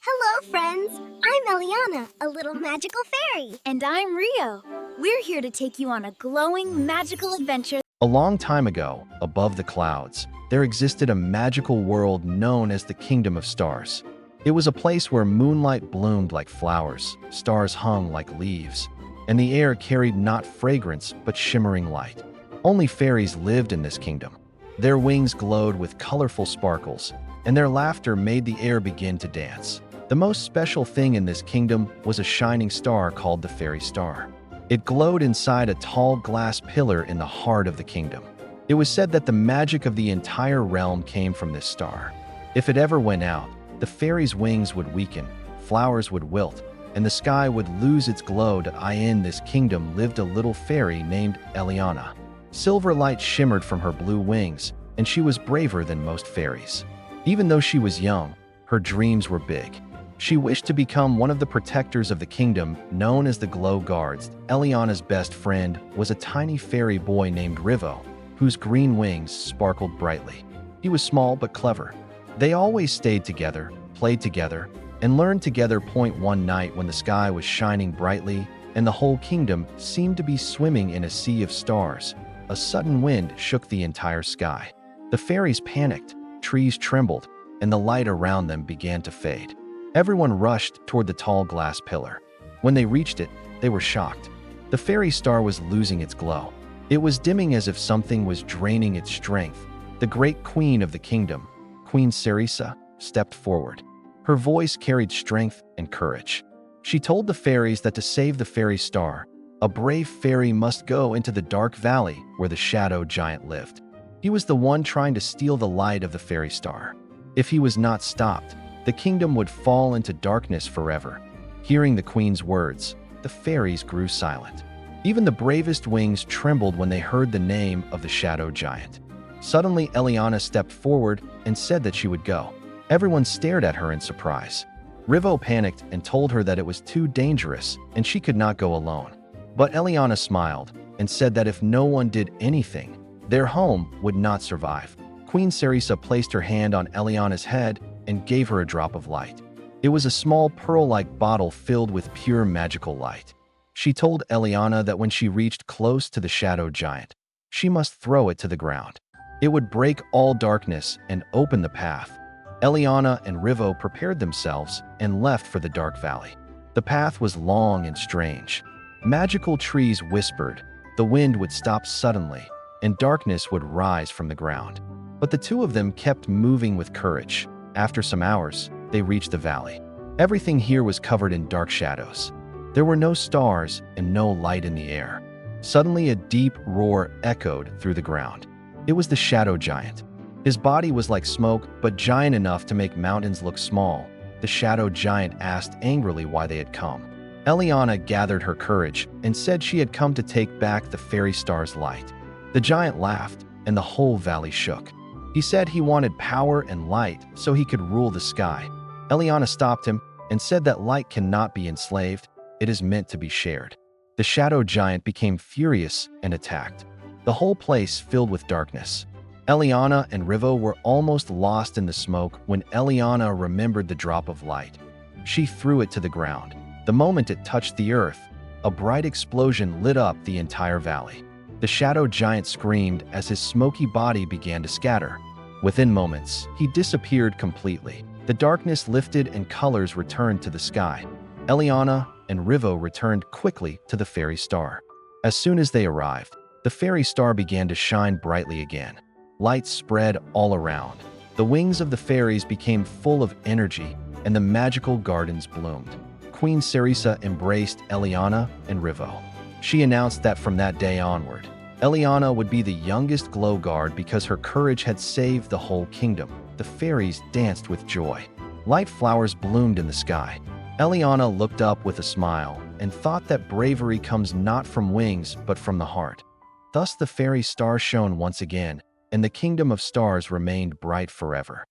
Hello, friends! I'm Eliana, a little magical fairy. And I'm Rio. We're here to take you on a glowing, magical adventure. A long time ago, above the clouds, there existed a magical world known as the Kingdom of Stars. It was a place where moonlight bloomed like flowers, stars hung like leaves, and the air carried not fragrance but shimmering light. Only fairies lived in this kingdom. Their wings glowed with colorful sparkles, and their laughter made the air begin to dance. The most special thing in this kingdom was a shining star called the fairy star. It glowed inside a tall glass pillar in the heart of the kingdom. It was said that the magic of the entire realm came from this star. If it ever went out, the fairies' wings would weaken, flowers would wilt, and the sky would lose its glow. In this kingdom lived a little fairy named Eliana. Silver light shimmered from her blue wings, and she was braver than most fairies. Even though she was young, her dreams were big. She wished to become one of the protectors of the kingdom, known as the Glow Guards. Eliana's best friend was a tiny fairy boy named Rivo, whose green wings sparkled brightly. He was small but clever. They always stayed together, played together, and learned together. One night when the sky was shining brightly and the whole kingdom seemed to be swimming in a sea of stars, a sudden wind shook the entire sky. The fairies panicked, trees trembled, and the light around them began to fade. Everyone rushed toward the tall glass pillar. When they reached it, they were shocked. The fairy star was losing its glow. It was dimming as if something was draining its strength. The great queen of the kingdom, Queen Cerisa, stepped forward. Her voice carried strength and courage. She told the fairies that to save the fairy star, a brave fairy must go into the dark valley where the shadow giant lived. He was the one trying to steal the light of the fairy star. If he was not stopped, the kingdom would fall into darkness forever. Hearing the queen's words, the fairies grew silent. Even the bravest wings trembled when they heard the name of the shadow giant. Suddenly, Eliana stepped forward and said that she would go. Everyone stared at her in surprise. Rivo panicked and told her that it was too dangerous and she could not go alone. But Eliana smiled and said that if no one did anything, their home would not survive. Queen Cerisa placed her hand on Eliana's head and gave her a drop of light. It was a small pearl-like bottle filled with pure magical light. She told Eliana that when she reached close to the shadow giant, she must throw it to the ground. It would break all darkness and open the path. Eliana and Rivo prepared themselves and left for the dark valley. The path was long and strange. Magical trees whispered, the wind would stop suddenly, and darkness would rise from the ground. But the two of them kept moving with courage. After some hours, they reached the valley. Everything here was covered in dark shadows. There were no stars and no light in the air. Suddenly, a deep roar echoed through the ground. It was the shadow giant. His body was like smoke, but giant enough to make mountains look small. The shadow giant asked angrily why they had come. Eliana gathered her courage and said she had come to take back the fairy star's light. The giant laughed, and the whole valley shook. He said he wanted power and light so he could rule the sky. Eliana stopped him and said that light cannot be enslaved, it is meant to be shared. The shadow giant became furious and attacked. The whole place filled with darkness. Eliana and Rivo were almost lost in the smoke when Eliana remembered the drop of light. She threw it to the ground. The moment it touched the earth, a bright explosion lit up the entire valley. The shadow giant screamed as his smoky body began to scatter. Within moments, he disappeared completely. The darkness lifted and colors returned to the sky. Eliana and Rivo returned quickly to the fairy star. As soon as they arrived, the fairy star began to shine brightly again. Light spread all around. The wings of the fairies became full of energy, and the magical gardens bloomed. Queen Cerisa embraced Eliana and Rivo. She announced that from that day onward, Eliana would be the youngest glow guard because her courage had saved the whole kingdom. The fairies danced with joy. Light flowers bloomed in the sky. Eliana looked up with a smile and thought that bravery comes not from wings but from the heart. Thus the fairy star shone once again, and the kingdom of stars remained bright forever.